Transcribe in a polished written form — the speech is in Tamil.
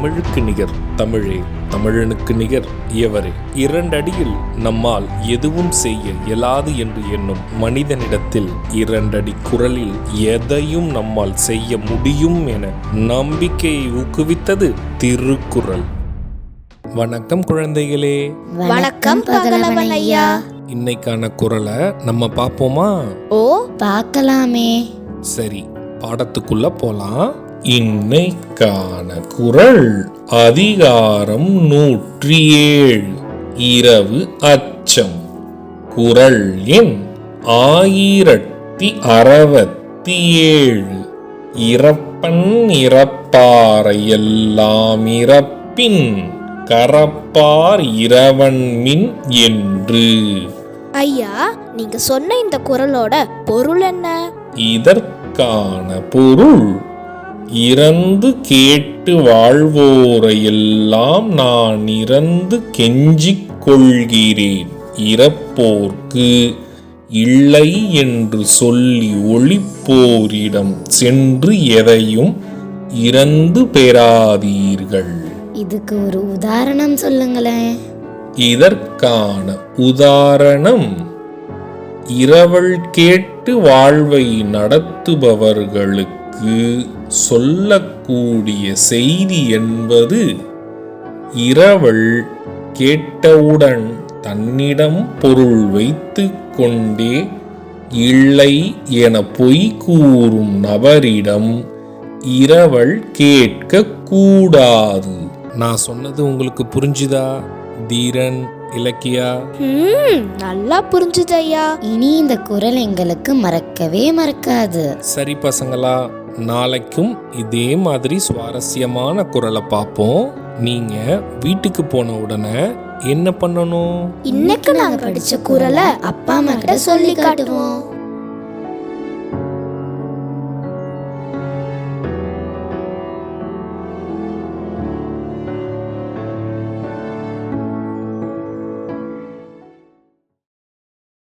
தமிழுக்கு நிகர் தமிழே, தமிழனுக்கு நிகர் எவரே. 2 அடியில் நம்மால் எதுவும் செய்ய இயலாது என்று எண்ணும் மனிதனிடத்தில் 2 அடி குரலில் எதையும் நம்மால் செய்ய முடியும் என நம்பிக்கையை ஊக்குவித்தது திருக்குறள். வணக்கம் குழந்தைகளே. வணக்கம் பகலவன் ஐயா. இன்னைக்கான குறளை நம்ம பார்ப்போமா? ஓ, பார்க்கலாமே. சரி, பாடத்துக்குள்ள போலாம். இன்னைக்கான குறள் அதிகாரம் 107 இரவு அச்சம். குறள் எண் 1067. இறப்பன் இறப்பாரை எல்லாம் இறப்பின் கரப்பார் இரவன் மின் என்று. ஐயா, நீங்க சொன்ன இந்த குறளோட பொருள் என்ன? இதற்கான பொருள், இறந்து கேட்டு வாழ்வோரையெல்லாம் நான் இறந்து கெஞ்சிக் கொள்கிறேன். இறப்போர்க்கு இல்லை என்று சொல்லி ஒளிப்போரிடம் சென்று எதையும் இறந்து பெறாதீர்கள். இதுக்கு ஒரு உதாரணம் சொல்லுங்களேன். இதற்கான உதாரணம், இரவல் கேட்டு வாழ்வை நடத்துபவர்களுக்கு சொல்லக்கூடிய செய்தி என்பது, இரவல் கேட்டவுடன் தன்னிடம் பொருள் வைத்து கொண்டே இல்லை என பொய் கூறும் நபரிடம் இரவல் கேட்க கூடாது. நான் சொன்னது உங்களுக்கு புரிஞ்சுதா தீரன், இலக்கியா? நல்லா புரிஞ்சுது ஐயா. இனி இந்த குறள் எங்களுக்கு மறக்கவே மறக்காது. சரி பசங்களா, நாளைக்கும் இதே மாதிரி சுவாரஸ்யமான குறளை பார்ப்போம். நீங்க வீட்டுக்கு போன உடனே என்ன பண்ணணும்? இன்னைக்கு நாங்க படிச்ச குறளை அப்பா அம்மா கிட்ட சொல்லி காட்டுவோம்.